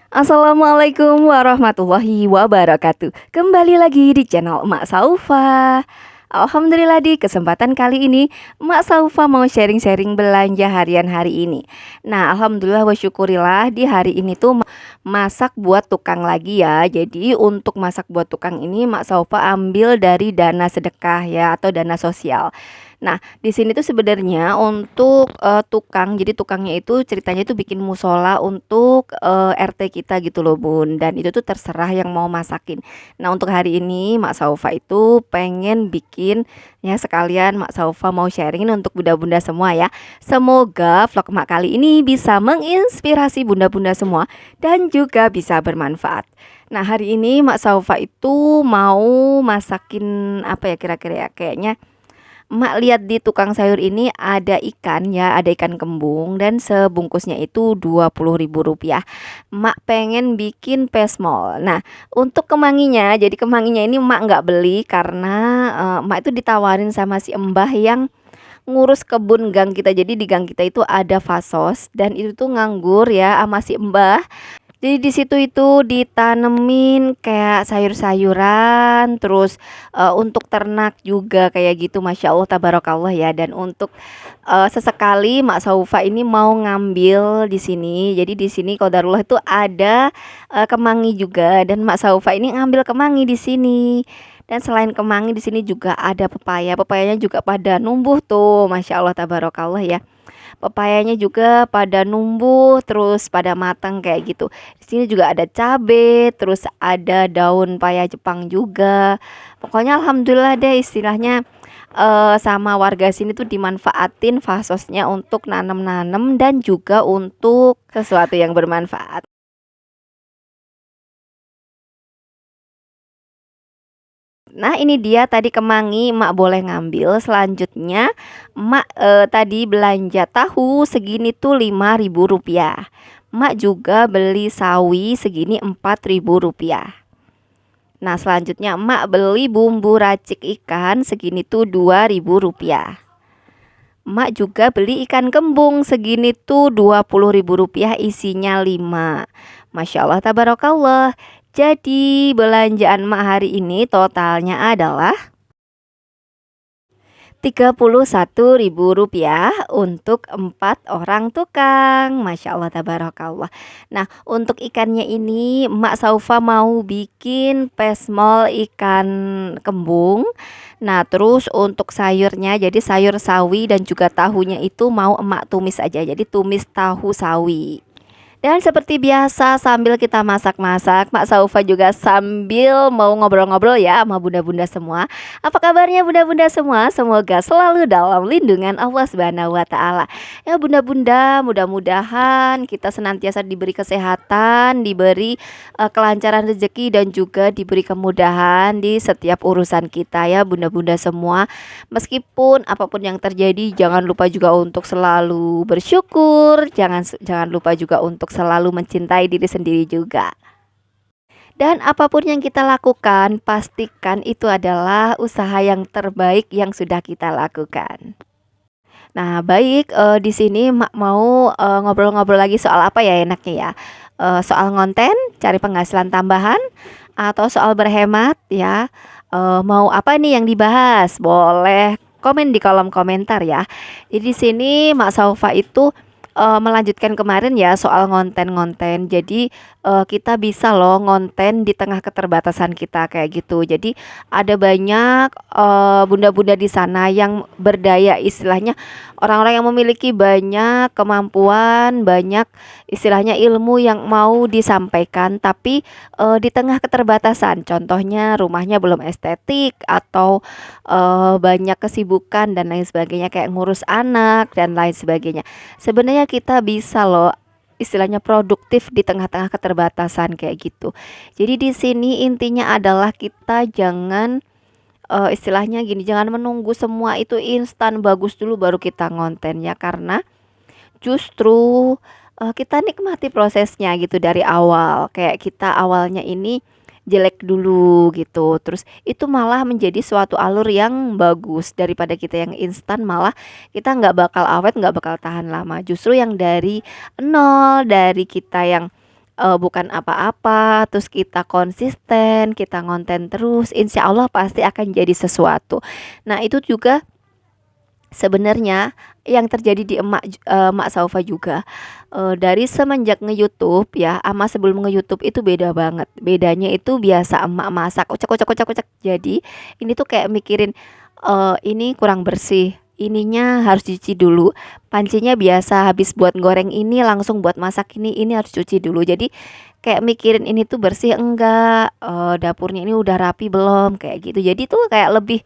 Assalamualaikum warahmatullahi wabarakatuh. Kembali lagi di channel Emak Saufa. Alhamdulillah di kesempatan kali ini Emak Saufa mau sharing-sharing belanja harian hari ini. Nah, alhamdulillah wa syukurillah di hari ini tuh masak buat tukang lagi ya. Jadi untuk masak buat tukang ini Emak Saufa ambil dari dana sedekah ya atau dana sosial. Nah, di sini tuh sebenarnya untuk tukang, jadi tukangnya itu ceritanya itu bikin musola untuk RT kita gitu loh Bun. Dan itu tuh terserah yang mau masakin. Nah, untuk hari ini Mak Saufa itu pengen bikin ya sekalian Mak Saufa mau sharingin untuk bunda-bunda semua ya. Semoga vlog Mak kali ini bisa menginspirasi bunda-bunda semua dan juga bisa bermanfaat. Nah, hari ini Mak Saufa itu mau masakin apa ya kira-kira ya? Kayaknya Emak lihat di tukang sayur ini ada ikan ya, ada ikan kembung dan sebungkusnya itu Rp20.000. Emak pengen bikin pesmol. Nah, untuk kemanginya, jadi kemanginya ini emak nggak beli karena emak itu ditawarin sama si Mbah yang ngurus kebun gang kita. Jadi di gang kita itu ada fasos dan itu tuh nganggur ya sama si Mbah. Jadi di situ itu ditanemin kayak sayur-sayuran, terus untuk ternak juga kayak gitu, masya Allah tabarakallah ya. Dan untuk sesekali Mak Saufa ini mau ngambil di sini. Jadi di sini qadarullah itu ada kemangi juga, dan Mak Saufa ini ngambil kemangi di sini. Dan selain kemangi di sini juga ada pepaya. Pepayanya juga pada numbuh tuh, masya Allah tabarakallah ya. Pepayanya juga pada numbuh terus pada matang kayak gitu. Di sini juga ada cabe, terus ada daun paya Jepang juga. Pokoknya alhamdulillah deh istilahnya sama warga sini tuh dimanfaatin fasosnya untuk nanam-nanam dan juga untuk sesuatu yang bermanfaat. Nah, ini dia tadi kemangi emak boleh ngambil. Selanjutnya emak tadi belanja tahu segini tuh Rp5.000. Emak juga beli sawi segini Rp4.000. Nah, selanjutnya emak beli bumbu racik ikan segini tuh Rp2.000. Emak juga beli ikan kembung segini tuh Rp20.000, isinya 5. Masya Allah tabarakallah. Jadi belanjaan emak hari ini totalnya adalah Rp31.000 untuk 4 orang tukang. Masya Allah tabarakallah. Nah, untuk ikannya ini Emak Saufa mau bikin pesmol ikan kembung. Nah, terus untuk sayurnya jadi sayur sawi dan juga tahunya itu mau emak tumis aja. Jadi tumis tahu sawi. Dan seperti biasa sambil kita masak-masak, Mak Saufa juga sambil mau ngobrol-ngobrol ya sama bunda-bunda semua. Apa kabarnya bunda-bunda semua? Semoga selalu dalam lindungan Allah Subhanahu wa taala. Ya bunda-bunda, mudah-mudahan kita senantiasa diberi kesehatan, diberi kelancaran rezeki dan juga diberi kemudahan di setiap urusan kita ya bunda-bunda semua. Meskipun apapun yang terjadi, jangan lupa juga untuk selalu bersyukur, jangan lupa juga untuk selalu mencintai diri sendiri juga. Dan apapun yang kita lakukan, pastikan itu adalah usaha yang terbaik yang sudah kita lakukan. Nah, baik, di sini mau ngobrol-ngobrol lagi soal apa ya enaknya ya? Soal ngonten, cari penghasilan tambahan, atau soal berhemat ya? Mau apa nih yang dibahas? Boleh komen di kolom komentar ya. Jadi di sini Mak Saufa itu melanjutkan kemarin ya soal ngonten-ngonten. Jadi kita bisa loh ngonten di tengah keterbatasan kita kayak gitu. Jadi ada banyak bunda-bunda di sana yang berdaya, istilahnya orang-orang yang memiliki banyak kemampuan, banyak istilahnya ilmu yang mau disampaikan, tapi di tengah keterbatasan. Contohnya rumahnya belum estetik atau banyak kesibukan dan lain sebagainya kayak ngurus anak dan lain sebagainya. Sebenarnya kita bisa loh istilahnya produktif di tengah-tengah keterbatasan kayak gitu. Jadi di sini intinya adalah kita jangan istilahnya gini, jangan menunggu semua itu instan bagus dulu baru kita ngonten ya, karena justru kita nikmati prosesnya gitu dari awal. Kayak kita awalnya ini jelek dulu gitu. Terus itu malah menjadi suatu alur yang bagus daripada kita yang instan, malah kita nggak bakal awet, nggak bakal tahan lama. Justru yang dari nol, dari kita yang bukan apa-apa, terus kita konsisten, kita ngonten terus, insya Allah pasti akan jadi sesuatu. Nah itu juga sebenarnya yang terjadi di Mak Saufa juga, dari semenjak nge-YouTube ya, ama sebelum nge-YouTube itu beda banget. Bedanya itu biasa emak masak, ucek ucek ucek ucek. Jadi ini tuh kayak mikirin, ini kurang bersih, ininya harus dicuci dulu. Pancinya biasa habis buat goreng ini langsung buat masak ini harus cuci dulu. Jadi kayak mikirin ini tuh bersih enggak, dapurnya ini udah rapi belum, kayak gitu. Jadi tuh kayak lebih,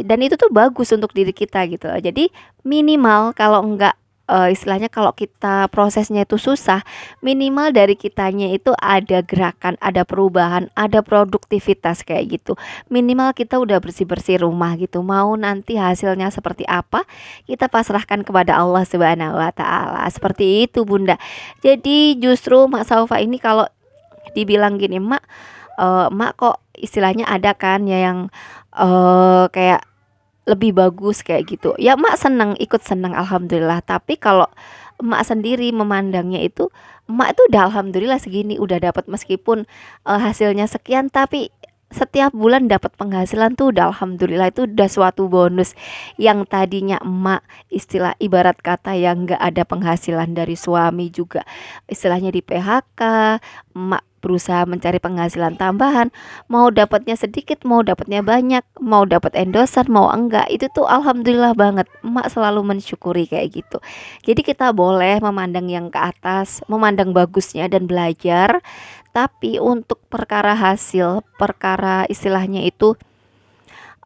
dan itu tuh bagus untuk diri kita gitu loh. Jadi minimal kalau enggak, istilahnya kalau kita prosesnya itu susah, minimal dari kitanya itu ada gerakan, ada perubahan, ada produktivitas kayak gitu. Minimal kita udah bersih-bersih rumah gitu. Mau nanti hasilnya seperti apa, kita pasrahkan kepada Allah Subhanahu wa taala. Seperti itu, Bunda. Jadi justru Mak Saufa ini kalau dibilang gini, "Mak, Mak kok istilahnya ada kan ya yang kayak lebih bagus kayak gitu." Ya emak seneng, ikut seneng alhamdulillah. Tapi kalau emak sendiri memandangnya itu, emak itu udah alhamdulillah segini, udah dapat meskipun hasilnya sekian, tapi setiap bulan dapat penghasilan tuh udah alhamdulillah, itu udah suatu bonus. Yang tadinya emak istilah ibarat kata yang nggak ada penghasilan dari suami juga, istilahnya di PHK, emak berusaha mencari penghasilan tambahan, mau dapatnya sedikit, mau dapatnya banyak, mau dapat endosan, mau enggak, itu tuh alhamdulillah banget. Emak selalu mensyukuri kayak gitu. Jadi kita boleh memandang yang ke atas, memandang bagusnya dan belajar, tapi untuk perkara hasil, perkara istilahnya itu,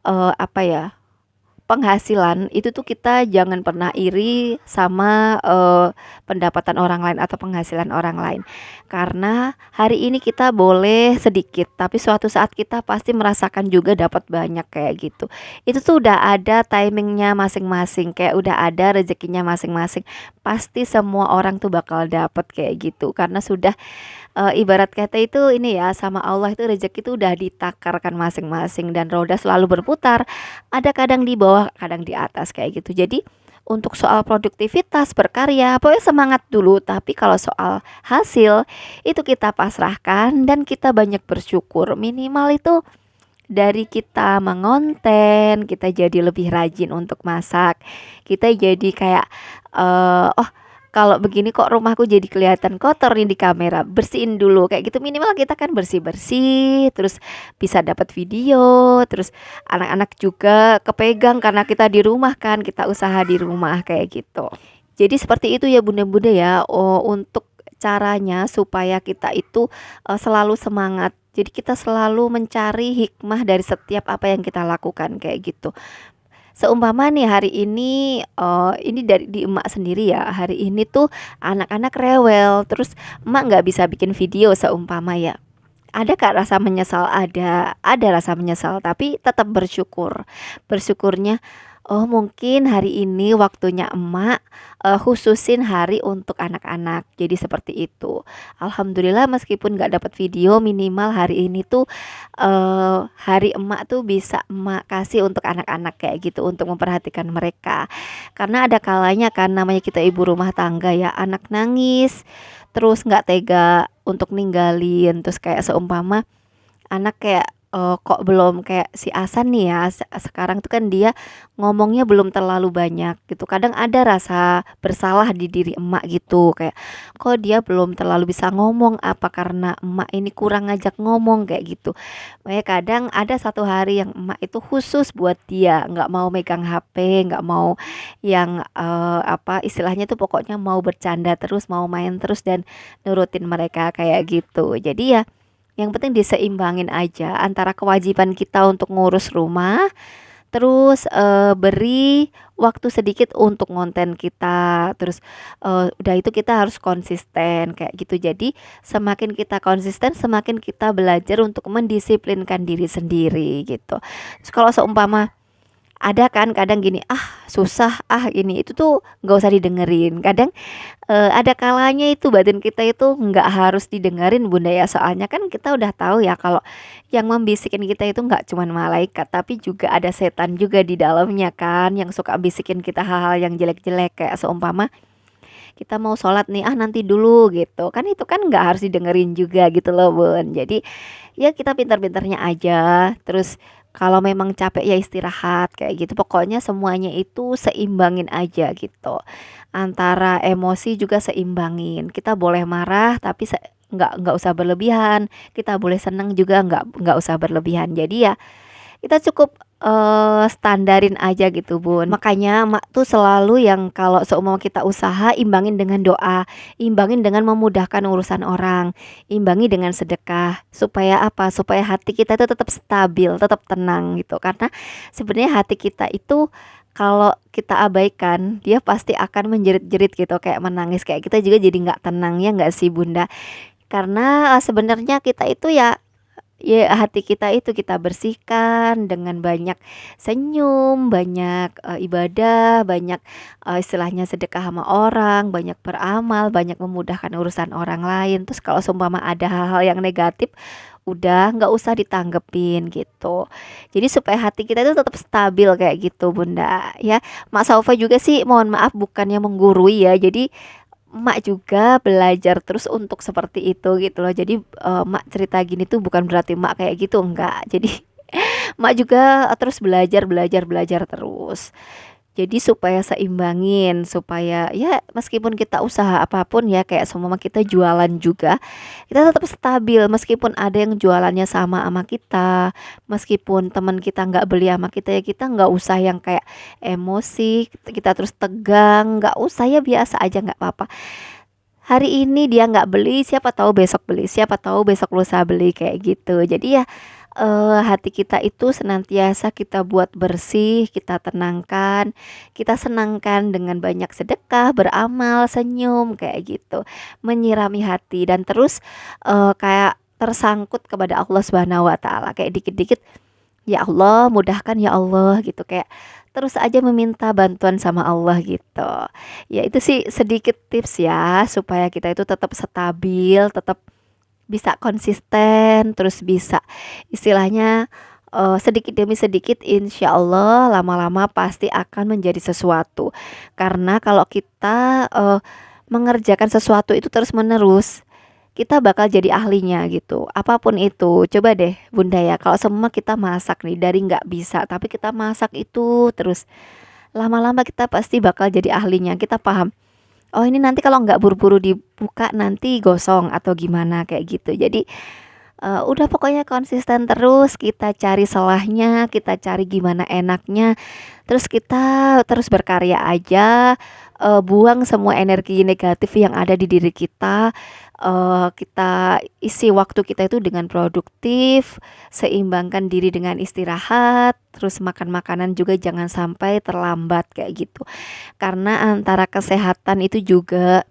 apa ya, penghasilan itu tuh kita jangan pernah iri sama pendapatan orang lain atau penghasilan orang lain. Karena hari ini kita boleh sedikit, tapi suatu saat kita pasti merasakan juga dapat banyak kayak gitu. Itu tuh udah ada timingnya masing-masing, kayak udah ada rezekinya masing-masing. Pasti semua orang tuh bakal dapat kayak gitu, karena sudah, ibarat kata itu ini ya, sama Allah itu rezeki itu udah ditakarkan masing-masing dan roda selalu berputar. Ada kadang di bawah, kadang di atas kayak gitu. Jadi untuk soal produktivitas, berkarya, pokoknya semangat dulu. Tapi kalau soal hasil itu kita pasrahkan dan kita banyak bersyukur. Minimal itu dari kita mengonten, kita jadi lebih rajin untuk masak. Kita jadi kayak, oh kalau begini kok rumahku jadi kelihatan kotor nih di kamera, bersihin dulu kayak gitu. Minimal kita kan bersih-bersih, terus bisa dapat video, terus anak-anak juga kepegang karena kita di rumah kan, kita usaha di rumah kayak gitu. Jadi seperti itu ya bunda-bunda ya, untuk caranya supaya kita itu selalu semangat. Jadi kita selalu mencari hikmah dari setiap apa yang kita lakukan kayak gitu. Seumpama nih hari ini dari di emak sendiri ya, hari ini tuh anak-anak rewel, terus emak nggak bisa bikin video seumpama ya. Ada Kak rasa menyesal, ada rasa menyesal, tapi tetap bersyukur. Bersyukurnya, oh mungkin hari ini waktunya emak khususin hari untuk anak-anak. Jadi seperti itu. Alhamdulillah meskipun nggak dapat video, minimal hari ini tuh hari emak tuh bisa emak kasih untuk anak-anak kayak gitu, untuk memperhatikan mereka. Karena ada kalanya kan namanya kita ibu rumah tangga ya, anak nangis terus nggak tega untuk ninggalin, terus kayak seumpama anak kayak, kok belum kayak si Asan nih ya, sekarang tuh kan dia ngomongnya belum terlalu banyak gitu. Kadang ada rasa bersalah di diri emak gitu, kayak kok dia belum terlalu bisa ngomong, apa karena emak ini kurang ngajak ngomong kayak gitu. Makanya kadang ada satu hari yang emak itu khusus buat dia, nggak mau megang HP, nggak mau yang, apa istilahnya tuh pokoknya mau bercanda terus, mau main terus dan nurutin mereka kayak gitu. Jadi ya yang penting diseimbangin aja antara kewajiban kita untuk ngurus rumah, terus beri waktu sedikit untuk konten kita, terus udah itu kita harus konsisten kayak gitu. Jadi semakin kita konsisten, semakin kita belajar untuk mendisiplinkan diri sendiri gitu. Terus kalau seumpama ada kan kadang gini, ah susah, ah ini itu tuh nggak usah didengerin. Kadang ada kalanya itu batin kita itu nggak harus didengerin bunda ya, soalnya kan kita udah tahu ya kalau yang membisikin kita itu nggak cuman malaikat, tapi juga ada setan juga di dalamnya kan yang suka bisikin kita hal-hal yang jelek-jelek. Kayak seumpama kita mau sholat nih, "Ah, nanti dulu," gitu. Kan itu kan nggak harus didengerin juga gitu loh, Bun. Jadi, ya kita pintar-pintarnya aja, terus kalau memang capek ya istirahat, kayak gitu. Pokoknya semuanya itu seimbangin aja gitu. Antara emosi juga seimbangin. Kita boleh marah tapi nggak usah berlebihan, kita boleh seneng juga nggak usah berlebihan. Jadi ya kita cukup, standarin aja gitu, Bun. Makanya Mak tuh selalu yang kalau seumpama kita usaha imbangin dengan doa, imbangin dengan memudahkan urusan orang, imbangi dengan sedekah. Supaya apa? Supaya hati kita itu tetap stabil, tetap tenang gitu. Karena sebenarnya hati kita itu kalau kita abaikan, dia pasti akan menjerit-jerit gitu, kayak menangis, kayak kita juga jadi nggak tenang, ya nggak sih, Bunda? Karena, sebenarnya kita itu ya hati kita itu kita bersihkan dengan banyak senyum, banyak, ibadah, banyak, istilahnya sedekah sama orang, banyak beramal, banyak memudahkan urusan orang lain. Terus kalau seumpama ada hal-hal yang negatif, udah nggak usah ditanggepin gitu. Jadi supaya hati kita itu tetap stabil kayak gitu, Bunda, ya. Mak Saufa juga sih mohon maaf bukannya menggurui ya, jadi Emak juga belajar terus untuk seperti itu gitu loh. Jadi, Emak cerita gini tuh bukan berarti Emak kayak gitu, enggak. Jadi Emak juga terus belajar belajar belajar terus. Jadi supaya seimbangin, supaya ya meskipun kita usaha apapun ya kayak seumpama kita jualan juga, kita tetap stabil meskipun ada yang jualannya sama kita, meskipun teman kita nggak beli sama kita, ya kita nggak usah yang kayak emosi, kita terus tegang, nggak usah, ya biasa aja nggak apa-apa. Hari ini dia nggak beli, siapa tahu besok beli, siapa tahu besok lusa beli, kayak gitu. Jadi ya, hati kita itu senantiasa kita buat bersih, kita tenangkan, kita senangkan dengan banyak sedekah, beramal, senyum, kayak gitu. Menyirami hati dan terus, kayak tersangkut kepada Allah Subhanahu wa taala, kayak dikit-dikit, "Ya Allah, mudahkan ya Allah," gitu, kayak terus aja meminta bantuan sama Allah gitu. Ya itu sih sedikit tips ya supaya kita itu tetap stabil, tetap bisa konsisten, terus bisa istilahnya, sedikit demi sedikit insya Allah lama-lama pasti akan menjadi sesuatu. Karena kalau kita, mengerjakan sesuatu itu terus-menerus, kita bakal jadi ahlinya gitu, apapun itu. Coba deh Bunda ya, kalau semua kita masak nih dari nggak bisa, tapi kita masak itu terus, lama-lama kita pasti bakal jadi ahlinya. Kita paham, oh ini nanti kalau nggak buru-buru dibuka nanti gosong atau gimana, kayak gitu. Jadi, udah pokoknya konsisten terus, kita cari celahnya, kita cari gimana enaknya, terus kita terus berkarya aja, buang semua energi negatif yang ada di diri kita, kita isi waktu kita itu dengan produktif, seimbangkan diri dengan istirahat, terus makan makanan juga jangan sampai terlambat, kayak gitu. Karena antara kesehatan itu juga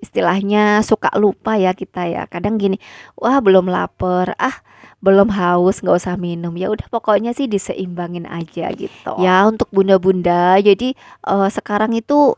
istilahnya suka lupa ya kita ya. Kadang gini, wah belum lapar, ah belum haus nggak usah minum. Ya udah pokoknya sih diseimbangin aja gitu. Ya untuk bunda-bunda, jadi sekarang itu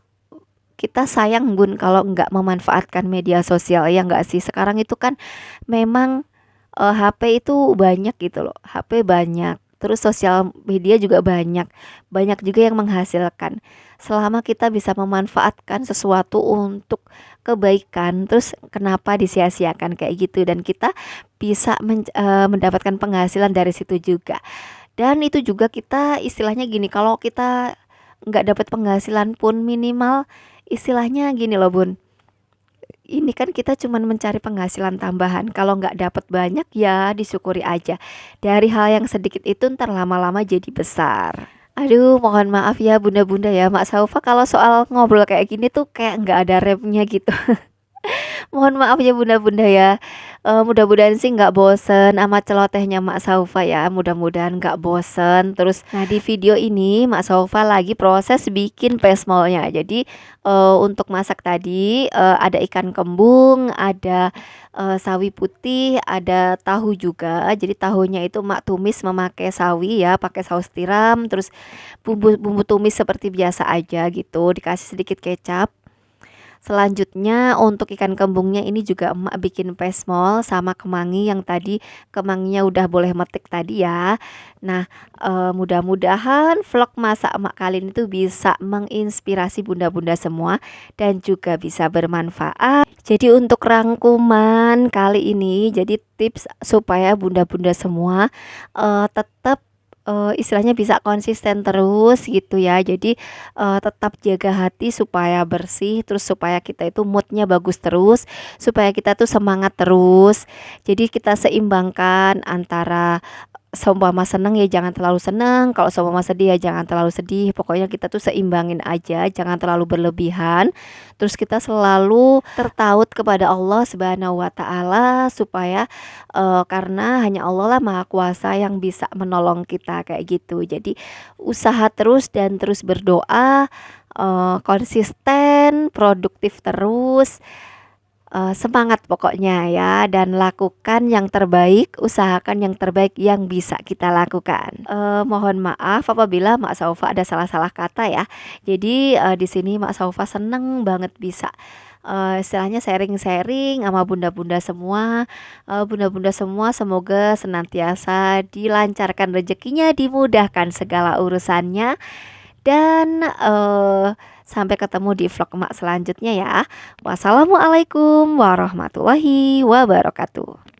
kita sayang Bun kalau nggak memanfaatkan media sosial, ya nggak sih? Sekarang itu kan memang, HP itu banyak gitu loh, HP banyak, terus sosial media juga banyak, banyak juga yang menghasilkan. Selama kita bisa memanfaatkan sesuatu untuk kebaikan, terus kenapa disia-siakan kayak gitu, dan kita bisa mendapatkan penghasilan dari situ juga. Dan itu juga kita istilahnya gini, kalau kita nggak dapat penghasilan pun minimal istilahnya gini loh Bun, ini kan kita cuman mencari penghasilan tambahan. Kalau nggak dapat banyak ya disyukuri aja. Dari hal yang sedikit itu ntar lama-lama jadi besar. Aduh, mohon maaf ya bunda-bunda ya, Mak Saufa kalau soal ngobrol kayak gini tuh kayak nggak ada remnya gitu. Mohon maaf ya bunda-bunda ya. Mudah-mudahan sih nggak bosen sama celotehnya Mak Saufa ya. Mudah-mudahan nggak bosen. Terus, nah di video ini Mak Saufa lagi proses bikin pesmolnya. Jadi untuk masak tadi ada ikan kembung, ada sawi putih, ada tahu juga. Jadi tahunya itu Mak tumis memakai sawi ya, pakai saus tiram. Terus bumbu bumbu tumis seperti biasa aja gitu. Dikasih sedikit kecap. Selanjutnya untuk ikan kembungnya ini juga emak bikin pesmol sama kemangi yang tadi kemanginya udah boleh metik tadi ya. Nah, mudah-mudahan vlog masak emak kali ini tuh bisa menginspirasi bunda-bunda semua dan juga bisa bermanfaat. Jadi untuk rangkuman kali ini, jadi tips supaya bunda-bunda semua tetap istilahnya bisa konsisten terus gitu ya. Jadi tetap jaga hati supaya bersih, terus supaya kita itu moodnya bagus terus, supaya kita tuh semangat terus. Jadi kita seimbangkan antara seumpama seneng ya jangan terlalu seneng, kalau seumpama sedih ya jangan terlalu sedih. Pokoknya kita tuh seimbangin aja, jangan terlalu berlebihan. Terus kita selalu tertaut kepada Allah Subhanahu wa taala supaya karena hanya Allah lah Maha Kuasa yang bisa menolong kita kayak gitu. Jadi usaha terus dan terus berdoa, konsisten, produktif terus. Semangat pokoknya ya dan lakukan yang terbaik, usahakan yang terbaik yang bisa kita lakukan. Mohon maaf apabila Mak Saufa ada salah-salah kata ya. Jadi di sini Mak Saufa seneng banget bisa istilahnya sharing-sharing sama bunda-bunda semua. Bunda-bunda semua semoga senantiasa dilancarkan rezekinya, dimudahkan segala urusannya dan sampai ketemu di vlog emak selanjutnya ya. Wassalamualaikum warahmatullahi wabarakatuh.